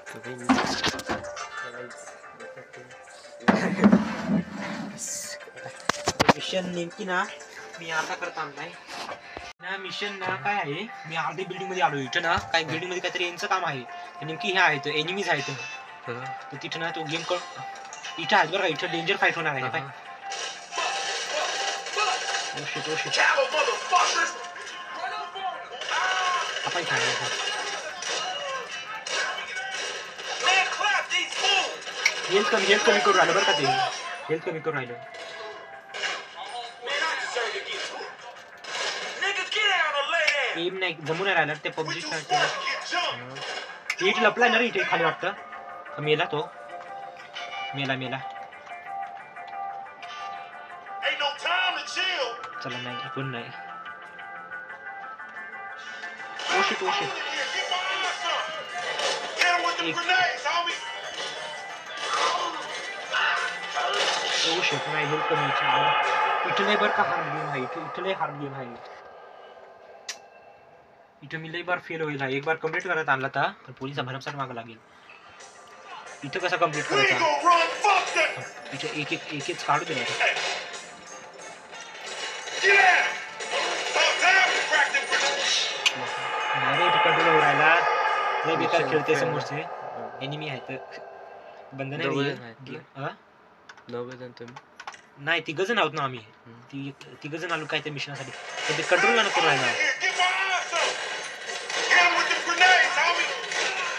कभी नहीं मिशन नेमकी ना मी आता करत आणलाय ना मिशन ना काय आहे मी अर्धी बिल्डिंग मध्ये आलो इथं ना काही बिल्डिंग मध्ये काहीतरी यांचं काम आहे नेमकी हे आहेत एनिमीज आहेत तर तिथं ना तो गेम इथं आहे बरं का इथं डेंजर फाईट होणार आहे काय आपण हेल्थ कमी करू राहिलं बरं का ते हेल्थ कमी करू राहिलं एम नाही जमून नाही राहिला ते पबजी इथे लपलाय ना रे इथे खाली वाटतं मेला तो मेला चला नाही कोण नाही ओशिट नाही हेल्थ कमी इथं नाही बरं का हार्ड गेम आहे इथं लय हार्ड गेम आहे इथं मी लई बार फेल होईल एक बार कंप्लीट करत आणला था पण पोलिसा भरमसाठ मागं लागेल इथं कसा कंप्लीट करायचा इथं एक काढू दे अरे इथं कंट्रोल हो राहिला लय बेकार खेळते समोरचे एनिमी आहेत बंद नाही तिघ जण आहोत ना आम्ही तिघ जण आलो काय त्या मिशनसाठी पण ते कंट्रोल नको राहिला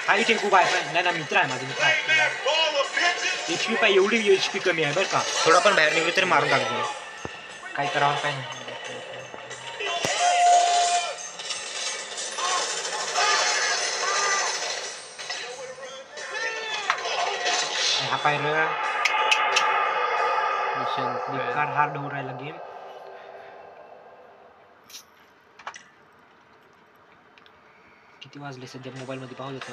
हा इथे खूप आहे नाही ना मित्र आहे माझा मित्र आहे HP पाय एवढी HP कमी आहे बरं का थोडा पण बाहेर निघलो तरी मारून टाकतो काय करावं काय नाही हा पाहिलं बेकार हार्ड हो राहिला गेम किती वाजले सध्या मोबाईल मध्ये पाहू देतो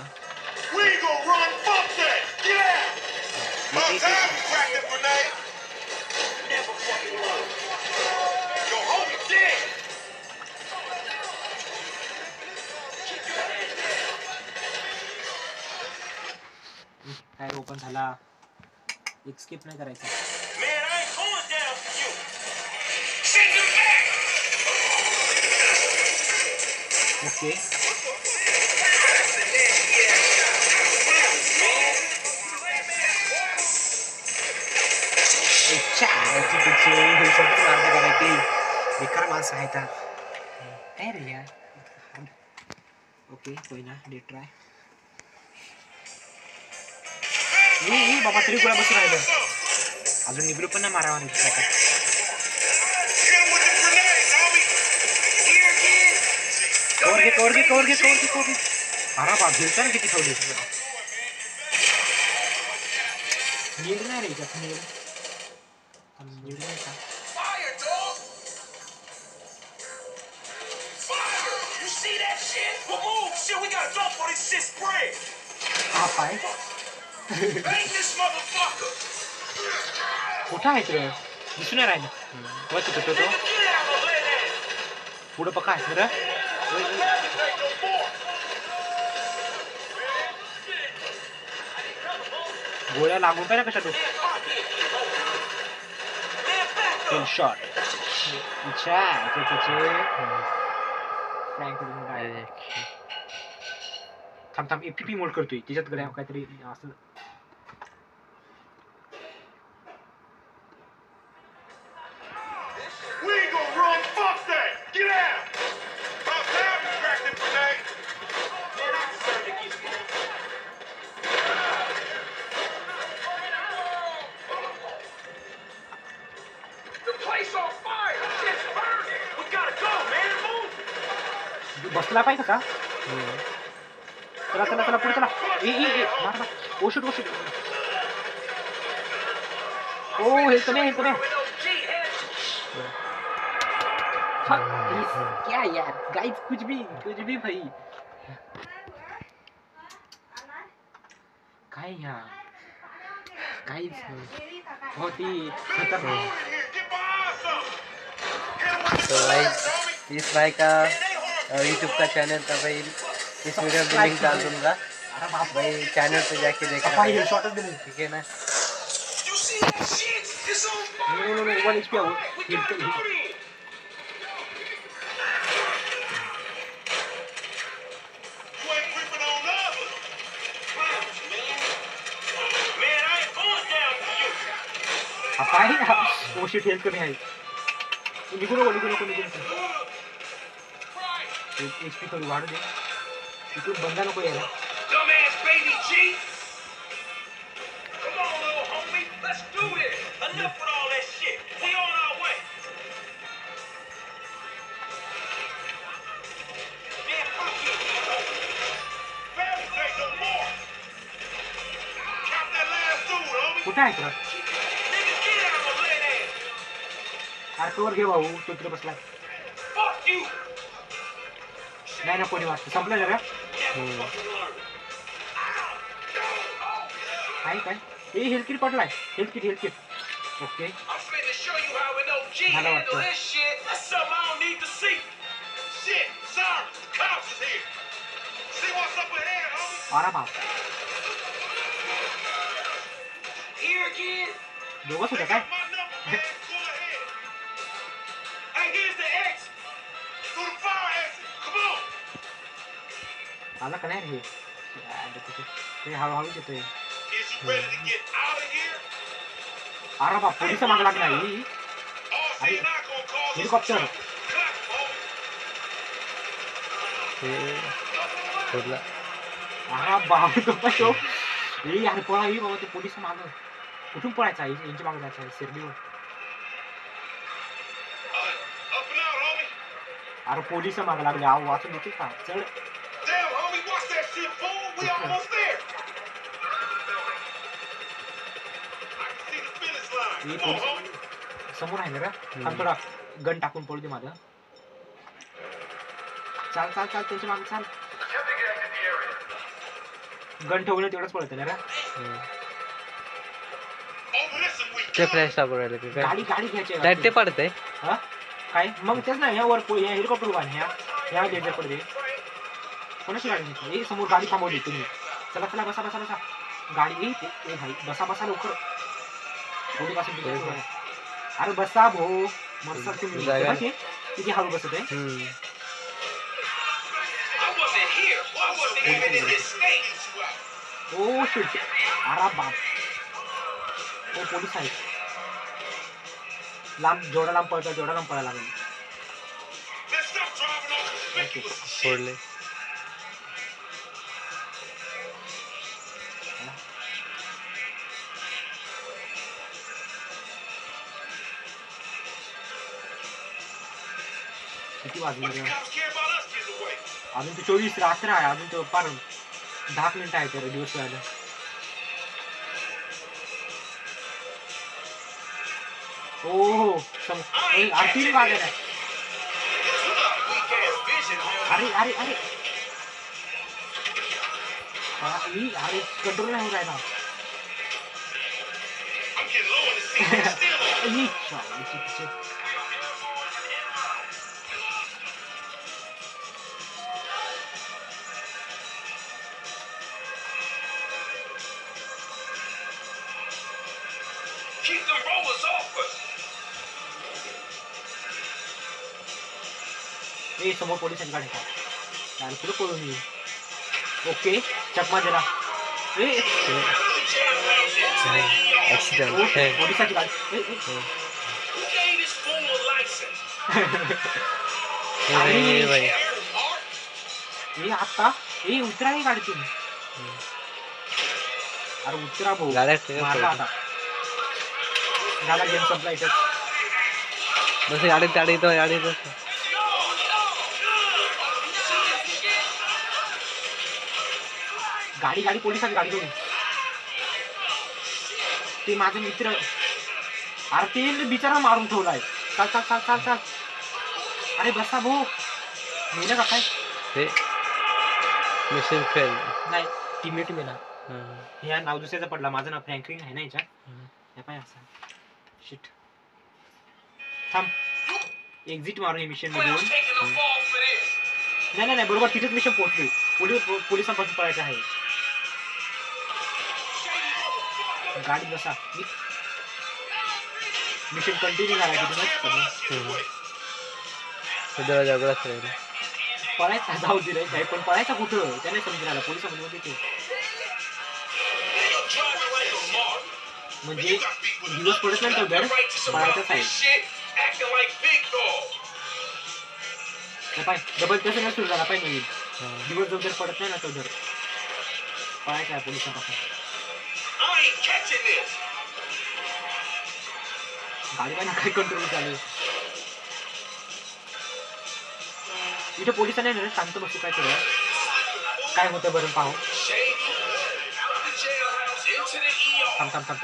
काय ओपन झाला एक स्किप नाही करायचा ओके बेकार माणसं आहेत काय रे यार ओके कोई ना डे ट्राय बाबा तरी गोळा बसून राहिलं अजून निघलो पण ना मारावा कवर घे अरे बाप घेऊचा ना किती ठेवली नीड नाही रे त्यात नीड नाही का हा पाय कुठं आहेत रे दिसून नाही राहिलं तो पुढं पक्का आहेत रे गोळ्या लागून काय ना कशा तो किल शॉट अच्छा थांब FPP मोड करतोय त्याच्यात गड्या काहीतरी असं बसला पाहिजे का चला पुढे चला मार ओशूट ओ हेल्थ नहीं क्या यार गाइस कुछ भी भाई काय यार गाइस बहुत ही खतरनाक तो गाइस इस भाई का यूट्यूब का चैनल का भाई इस वीडियो में लिंक डाल दूंगा अरे बाप भाई चैनल पे जाके देखना भाई हेडशॉटच दिले ठीक है ना नो 1 HP आओ भाई ओ शिट हेल्थ कमी आहे निघू नको HP थोडी वाढू दे इथून बंदा नको यायला कुठे आहे तुला आरतोवर घे भाऊ तो तिकडे बसला नाही ना कोणी वाटतं संपलं जरा काय ए हेल्थ किट पडलाय हेल्थ किट ओके मला वाटतं अरे बाप दोघंच होतं काय आला का नाही रे हळूहळू येतोय अरे बाप पोलिस माग लागला हेलिकॉप्टर अरे बाप तो यार पळा बाबा ते पोलिस माग कुठून पळायचं आहे यांच्या मागे जायचं आहे शिर्डीवर अरे पोलिस माग लागले आव वाचून देते का चढ समोर आहे ना रा थोडा गन टाकून पडू दे माझं चाल त्यांच्या मागे चाल गन ठेवलं तेवढंच पडत ना रा ते फ्लॅश टाकून राहिले की गाडी घ्यायची डायरेक्ट ते पडतंय हा काय मग तेच ना ह्यावर हेलिकॉप्टर उभा ह्या लेजर पडते कोणाची गाडी घेतली समोर गाडी थांबवली तुम्ही चला बसा गाडी ए भाई बसा लवकर गोडी पासून अरे बसा भो मस्त तुम्ही किती हळू बसत आहे ओ शिट अरे बाप ओ पोलीस आहे जेवढा लांब पळायला लागेल सोडले किती वाजले अजून तो 24 रात्र आहे अजून तो पार 10 मिनिटं आहे तर दिवस व्हायला ओ आरती वाजत आहे अरे कंट्रोल नाही होत आहे ना ए समोर पोलिसांची गाडी का तुला पळून येईल ओके चकमा दिला पोलिसांची गाडी आता उतरा नाही गाडीतून अरे उतरा भाऊ मारला आता झाला गेम संपला इथेच बस गाडी गाडी पोलिसांची गाडी करून ते माझे मित्र अरे ते बिचारा मारून ठेवलाय चाल अरे बसा भाऊ मेला का काय ते मिशन फेल नाही टीममेट मेला ह्या नाव दुसऱ्याचा पडला माझं नाव फ्रँकलिन आहे ना याच्यात पाय असा शिट थांब एक्झिट मारू हे मिशन मध्ये नाही बरोबर तिथेच मिशन पोहोचलोय पोलिसांपासून पळायचं आहे गाडीत बसा. मिशन कंटिन्यू झाला की सध्या जगलाच राहील. पळायचा जाऊ दिलाय काय पण पळायचा कुठं त्याने समजून आला पोलिसांमध्ये तिथे म्हणजे दिवस पडत नाही तो दर पळायचाच आहे. पाय डबल तसं नाही सुरू झाला पाय नवीन दिवस जो दर पडत नाही ना तो दर पळायचा आहे पोलिसांपासून. गाडी पाहिजे काय कंट्रोल चालू इथे पोलिसांनी ना शांत बसू काय करूया काय होतं बरं पाहू. थांब थांब थांब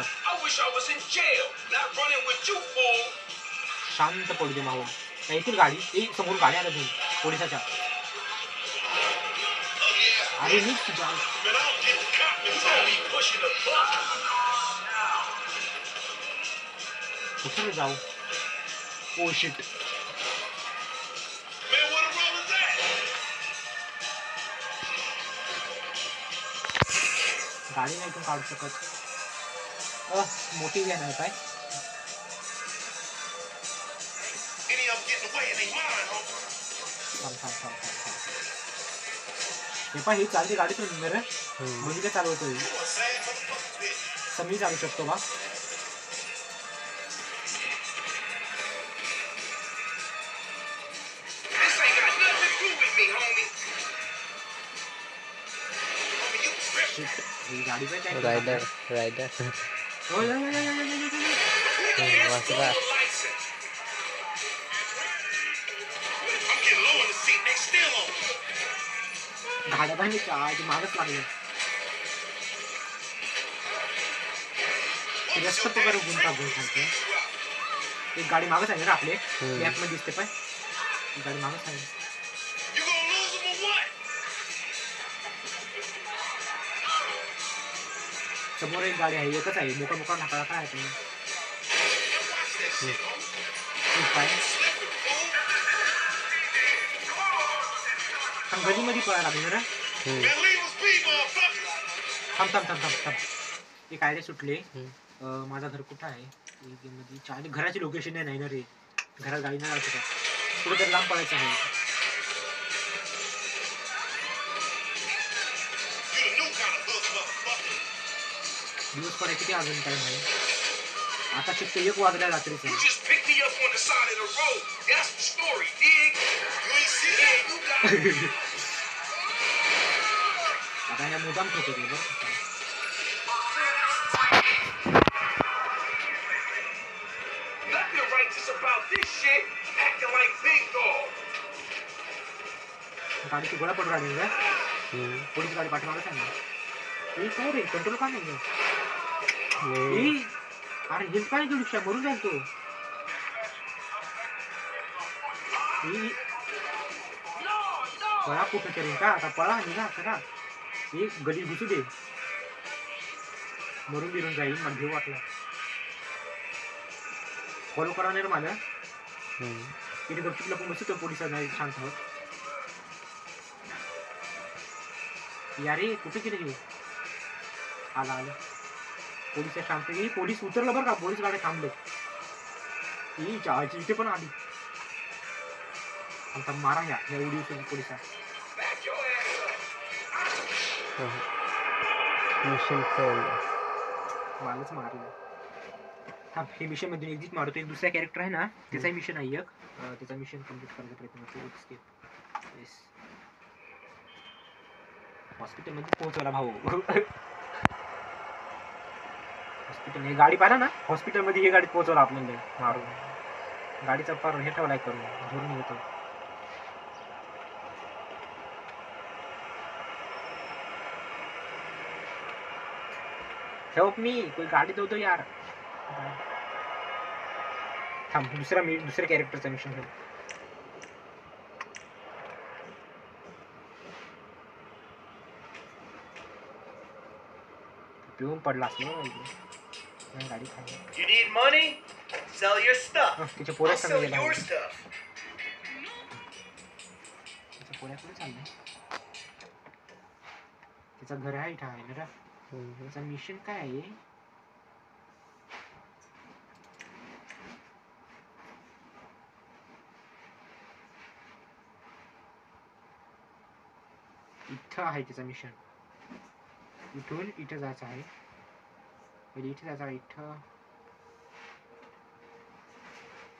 शांत पडू दे माहूल येतील गाडी एक समोर गाडी आल्या घेऊन पोलिसाच्या. अरे नीट कुठे जाऊ. ओ शिट गाडी नाही इथून काढू शकत. मोठी व्हॅन आहे काय. हे पण ही चालती गाडी तर रे म्हणजे काय चालवतोय समी चालू शकतो का. गाडी पण रायडर रायडर वाचला. गाड्या पाहिजे काय मागच लागले जास्त पगार गुंता गुण सांगते. एक गाडी मागच आहे ना आपले मॅप मध्ये दिसते पाय गाडी मागच आहे. समोर एक गाडी आहे एकच आहे मोका मोका ढाकळा काय आहे गलीमध्ये पळायला लागले ना. थांब थांब थांब थांब थांब हे कायदे सुटले. माझा घर कुठं आहे घराची लोकेशन नाही ना रे घरात गाडी नाही लावू शकत कुठे तर लांब पळायचं आहे. दिवस पडाय किती अजून टाइम आहे आता फक्त 1 वाजल्या रात्रीचं. आता ह्या मुद्दाम ठोकत आहे बरं. गाडीची गोळा पडून राहिली का पोलीस गाडी पाठवायला सांगितलं काय रे कंट्रोल का नाही. अरे हेल्थ काय घेऊ शकता मरून जाईल तो. पळा कुठं तरी का आता पळा निघा करा एक गडी घुसू दे मरून बिरून जाईल मला घेऊ वाटला. फॉलो करा नाही मला तिथे गपचूप पण बसतो पोलिसांना नाही शांत होत. यारे कुठे गेले हे आला आला पोलिस शांत गेली. पोलीस उतरलं बरं का पोलीस गाड्या थांबले ही चाळची इथे पण आली. आता मारा ह्या एवढी पोलिसा मिशन फेल मालच मारलं. हा हे मिशन मध्ये एक्झिट मारतो. एक दुसरा कॅरेक्टर आहे ना त्याचा मिशन आहे एक त्याचा मिशन कम्प्लीट करायचा प्रयत्न करतो. हॉस्पिटल मध्ये पोहोचवला भाऊ. हॉस्पिटल हे गाडी पाहिला ना हॉस्पिटल मध्ये हे गाडीत पोहोचवला आपल्याला मारून. गाडीचा पार हे ठेवलाय करून धरून येतो. हेल्प मी कोई गाडी दो यार. थांब दुसऱ्या कॅरेक्टरचा मिशन घेऊ. पिऊन पडला असलो गाडी खाली. You need money? Sell your stuff. तिच्या पोऱ्या I'll sell चालले your stuff. तिच्या पोऱ्या कुठे चाललंय. तिचं घर आहे इथं आहे ना. त्याचा मिशन काय आहे इथं आहे त्याचं मिशन. इथून इथं जायचं आहे. पहिले इथे जायचं आहे. इथं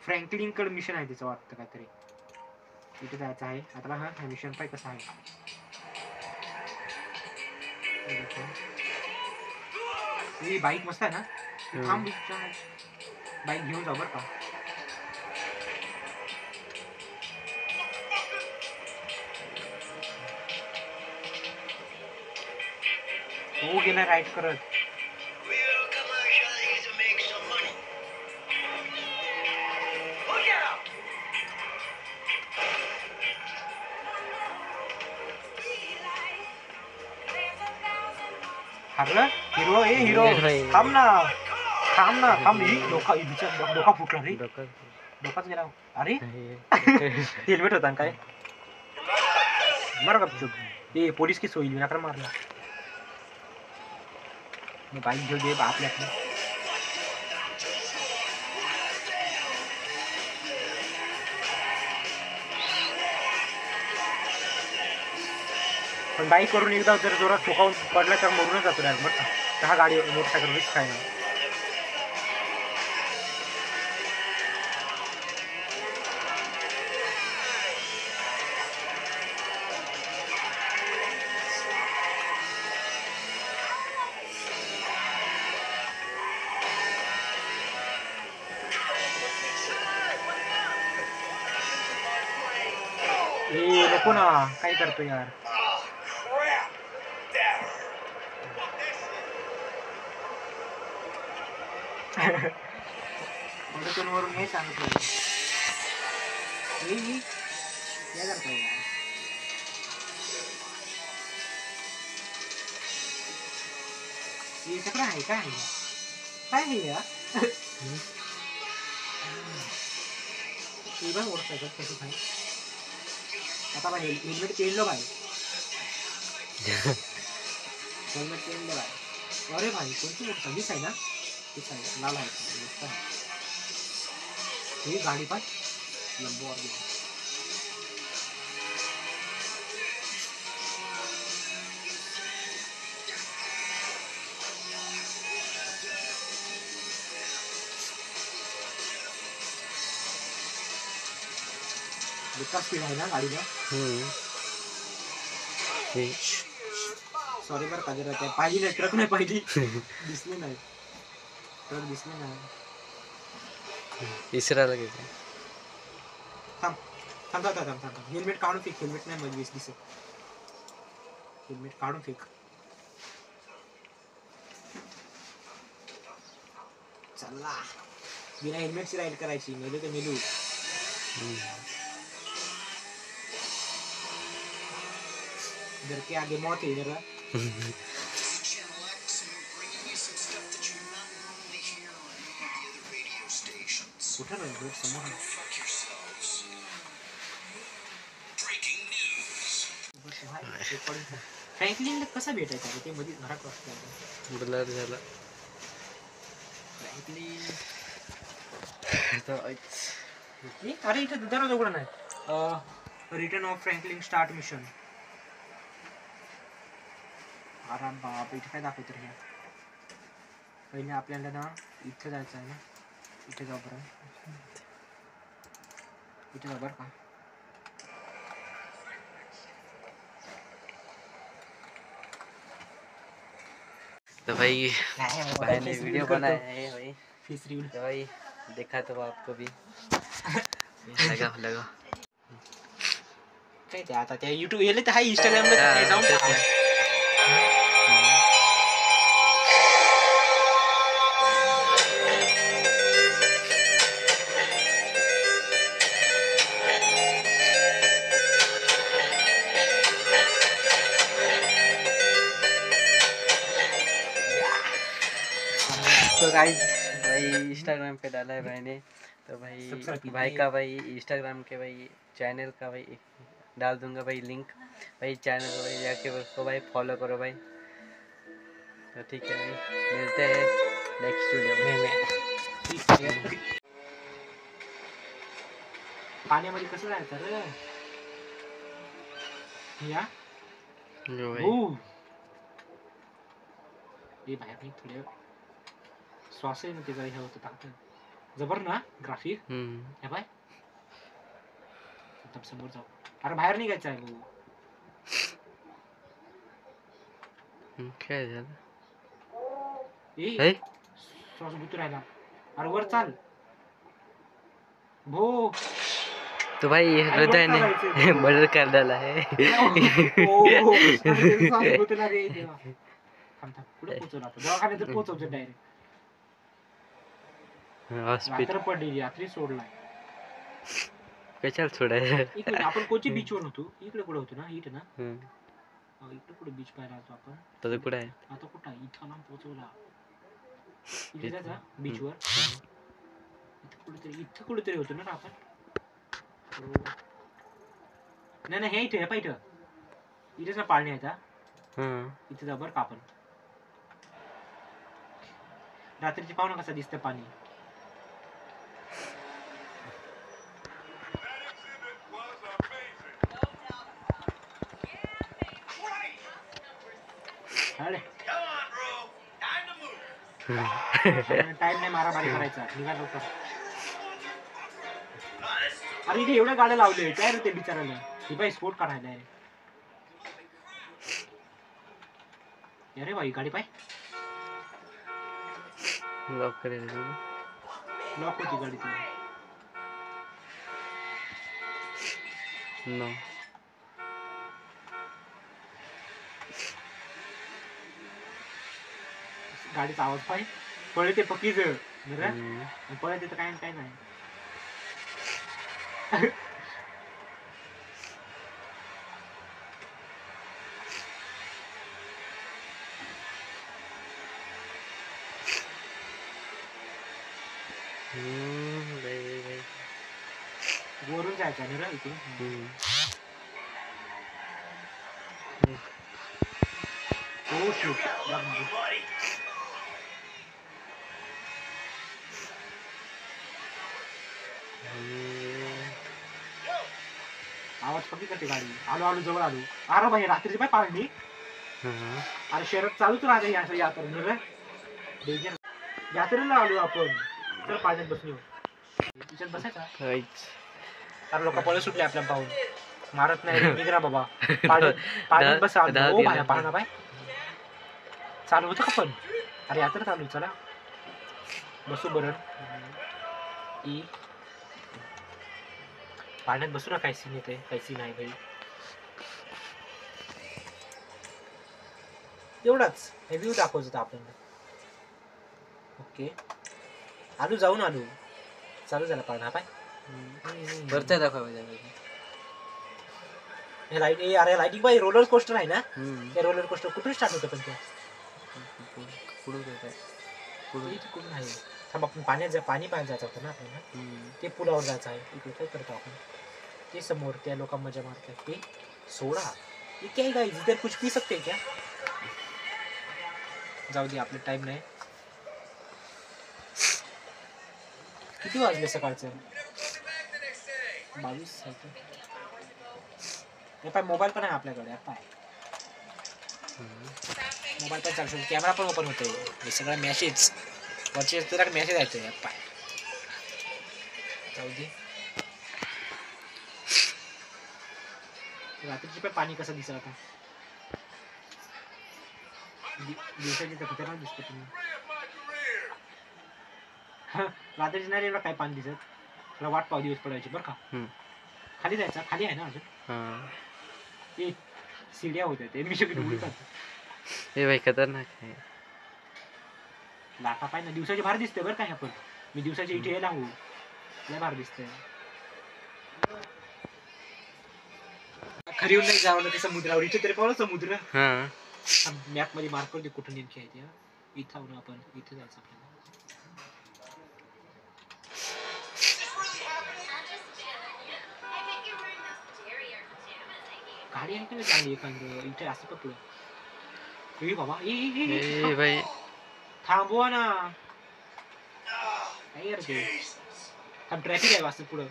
फ्रँकलिनकडे मिशन आहे त्याचं वाटतं काहीतरी. इथे जायचं आहे. आता हा मिशन पाय कसं आहे. ही बाईक मस्त आहे ना. थांब बाईक घेऊन जाऊ बरं का. हो गेला राईड करत. Real commercial is to make some money. Look out! हरलं हिरो ए हिरो थांब ना थांब ही डोका फुटला रे. डोकं डोकाच गेला. अरे हे- हेल्मेट होता ना काय. बरं गपचूप ए पोलीस केस होईल विनाकारण मारला. बाईक घेऊ दे आपल्या पण बाईक करून एकदा जर जोरात ठोकावून पडला तर मरूनच जातो नाही बरं का. तर हा गाडी मोटरसायकल रिस्क आहे ना. ए नको ना काय करतो यार. Oh, crap! That वरून हे सांगतो या करतो यार. हे सगळं आहे काय काय हे यार. बघ मोटरसायकल कसं आहे. आता भाई हेल्मेट चेंजलो भाई. हेल्मेट चेंजलो भाई. अरे भाई कोणती मोटर दिस आहे ना. दिस आहे लाल आहे मस्त आहे. ही गाडी पण लंबो गेली. विकास स्पीड आहे ना गाडीला. सॉरी बरं का जरा त्या पाहिली नाही ट्रक नाही पाहिली. दिसले नाही ट्रक दिसले नाही. इसराला गेले. थांब थांब थांब थांब थांब हेल्मेट काढून फेक. हेल्मेट नाही मध्ये दिसत. हेल्मेट काढून फेक. चला बिना हेल्मेटची राईड करायची. मेलो तर मेलू. घर के आगे मौत है जरा. कुठं राहिलो समोर. फ्रँकलिनला कसा भेटायचा ते मध्ये घरात वाटतं. ब्लर झाला. फ्रँकलिन अरे इथं दरवाजा उघडा नाही. Return of Franklin start mission. अरे बाप इथे काय दाखवत रे. पहिले आपल्याला ना इथं जायचं आहे ना. इथे जाऊ बरं. इथे जाऊ बरं का. तो भाई भाई ने वीडियो बनाया है भाई. Face review. तो भाई देखा तो आपको भी लगा काय ते आता त्या YouTube येले तर हाय इंस्टाग्रामला जाऊन टाका. तो गाइस भाई इंस्टाग्राम पे डाला है भाई ने. तो भाई का भाई इंस्टाग्राम के भाई चैनल का भाई डाल दूंगा भाई लिंक. भाई चैनल को भाई जाके उसको भाई फॉलो करो भाई. तो ठीक है भाई मिलते हैं नेक्स्ट वीडियो में. पाण्यामध्ये कसं जायचं रे. या जो भाई हो हे बाहेर नाही थोडे श्वास आहे ना त्याचा हे होतं ताकद जबर ना ग्राफिक हे बाय एकदम समोर जाऊ अरे बाहेर निघायचं आहे भाऊ काय झालं ए हे श्वास गुतू राहिला अरे वर चाल भो तो भाई हृदय ने मर्डर कर डाला है श्वास गुतला रे देवा थांब थांब पुढे पोहोचवला आता दवाखान्यात पोहोचवतो डायरेक्ट हॉस्पिटल रात्र पडली रात्री सोडलाय कशाला सोडायला इकडे आपण कोची बीच वर होतो इकडे कुठे होतो ना इथे ना इकडे कुठे बीच पाहिला होतो आपण तर कुठं आहे आता कुठं आहे? इथं लांब पोहोचवला इथे जायचा बीच वर इथं कुठेतरी होतो ना आपण हो. नाही नाही हे इथे हे पाहिजे इथेच ना पाळणे आता इथे जा बरं का आपण रात्रीची पाहुणा कसा दिसतं पाणी अरे Come on, bro. Time to move. Time नाही मारामारी करायचा निघा लवकर Ah, this is अरे इथे एवढ्या गाड्या लावले काय रे ते बिचारायला ही बाई स्पोर्ट काढायला आहे अरे बाई गाडी पाय लॉक करेल लॉक होती गाडी ती नो गाडीचा आवाज पाय पळते पक्कीच पळते तर काय काय नाही वरून जायचं ना रे इथून हो शूट buddy. आवाज कमी करते गाडी आलो आलो जवळ आलो अरे भाई रात्रीची पाय पाळणी अरे शहरात चालूच राहते या यात्रेनं रे डेंजर यात्रेला आलो आपण चल पाण्यात बसून येऊ तिच्यात बसायचा अरे लोक पळ सुटले आपल्या पाहून मारत नाही निघरा बाबा पाण्यात बसा हो भाया पाहणा बाय चालू होतं का पण अरे यात्रा चालू चला बसू बरं ई पाण्यात बसू ना काय सीन येते काही सीन आहे भाई एवढाच हे व्ह्यू दाखवत होता आपण ओके आलू जाऊन आलू चालू झाला पाळणा पाय वरती दाखवा हे लाईट ए अरे लाईटिंग बाई रोलर कोस्टर आहे ना ते रोलर कोस्टर कुठून स्टार्ट होतं पण ते इथे कुठून आहे थांब आपण पाण्यात पाणी पाहायला जायचं होतं ना आपल्याला ते पुलावर जायचं आहे इकडे काय करतो आपण ते समोर त्या लोक मजा मारतात ते सोडा ये क्या है गाइस इधर कुछ पी सकते हैं क्या जाऊ दे आपले टाइम नाही किती वाजले सकाळचे 22 हे पाय मोबाईल पण आहे आपल्याकडे पाय मोबाईल पण चालू शकतो कॅमेरा पण ओपन होतोय हे सगळं मॅसेज वरचे तर मॅसेज येतोय पाय जाऊ दे रात्रीची पण पाणी कसं दिसत आता दिवसाची तर खतरनाक दिसतो तुम्ही रात्रीची नाही एवढं काय पाणी दिसत तुला वाट पाव दिवस पडायची बरं का खाली जायचं खाली आहे ना अजून ते सीड्या होत्या ते मी सगळी उडतात हे भाई खतरनाक आहे लाटा पाय ना दिवसाची भार दिसते बरं काय आपण मी दिवसाच्या इथे यायला हवं लय भार दिसतंय खरी नाही जावं ते समुद्रावर इथे तरी पावलं समुद्र मॅप मध्ये मार्क करते कुठं नेमकी आहे ते इथं आहो ना आपण इथे जायचं आपल्याला गाडी आहे का नाही चांगली एखादं इथे असं का पुढं ए बाबा ए भाई थांबवा ना काय यार ते थांब ट्रॅफिक आहे वाजत पुढं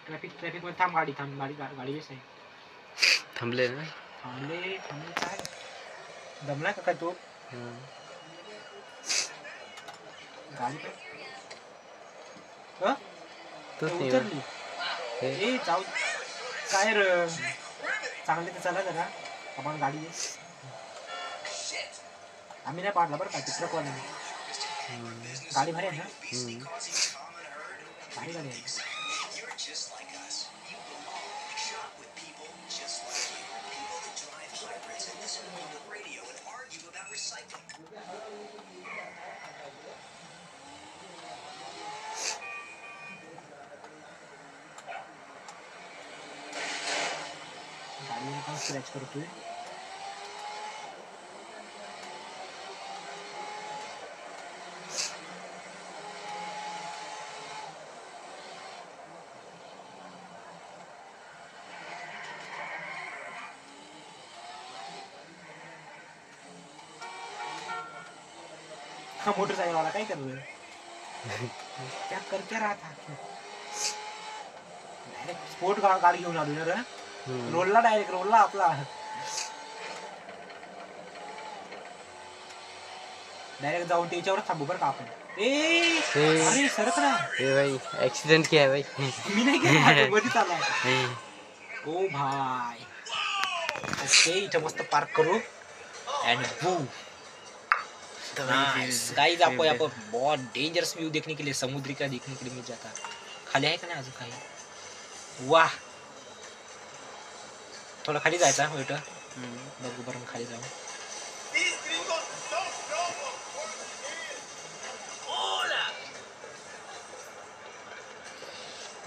ट्रॅफिक मध्ये थांब गाडी गाडी आहे थांबले ना थांबले काय दमला का काय तो गाडी काय तूच नाही उतरली हे. ए जाऊ काय र चांगले तर चला जरा आपण गाडी घे. आम्ही नाही पाडला बरं का ते ट्रकवाल्याने गाडी भारी आहे ना भारी गाडी आहे गाडीने पण स्क्रॅच करतोय हा मोटरसायकल वाला काय करतोय क्या कर क्या रहा था डायरेक्ट स्पोर्ट गाडी घेऊन आलो ना रे रोलला डायरेक्ट रोलला आपला डायरेक्ट जाऊन त्याच्यावर थांबू बरं का आपण अरे सरक ना ए भाई एक्सीडेंट किया है भाई मी नाही केला मध्ये चालला ओ भाई ओके इथं मस्त पार्क करू एंड बू गाइस आपको यहाँ पर बहुत डेंजरस व्यू देखने के लिए समुद्र का देखने के लिए मिल जाता खाली आहे का नाही अजून काही वाह थोडं खाली जायचं आहे बेटा बघू बरं खाली जाऊ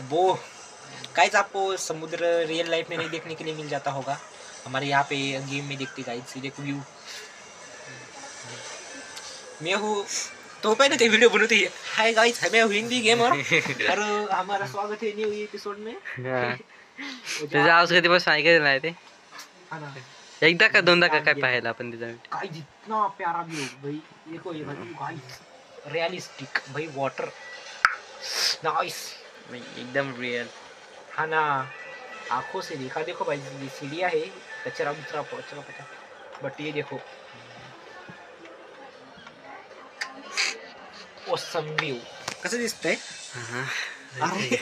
वो गाइस आपको समुद्र रियल लाइफ में नहीं देखने के लिए मिल जाता होगा हमारे यहाँ पे गेम में देखते गाइस देखो व्यू मैं हूँ तो पहले तो वीडियो बनती है हाय गाइस मैं हूँ हिंदी गेमर और हमारा स्वागत है न्यू एपिसोड में त्याचा आवाज कधी बस ऐकायला नाही ते एकदा का दोनदा का काय पाहायला आपण त्याचा गाइस जितना प्यारा व्यू भाई देखो ये भाई गाइस रियलिस्टिक भाई वाटर नाइस भाई एकदम रियल हाँ ना आंखों से देखा देखो भाई ये सीढ़ियाँ है कचरा बिचरा पहुँचना पता बट ये देखो ऑसम व्यू कसं दिसतंय अरे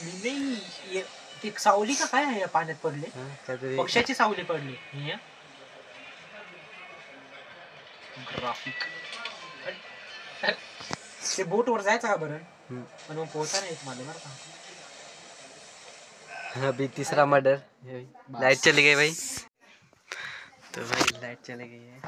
मी नाही ती सावली का काय आहे या पाण्यात पडले पक्षाची सावली पडली ग्राफिक ते बोट वर जायचं का बरं पण मग पोहोचा नाही मला बरं का अभी तीसरा मर्डर लाइट चली गई भाई तो भाई लाइट चली गई है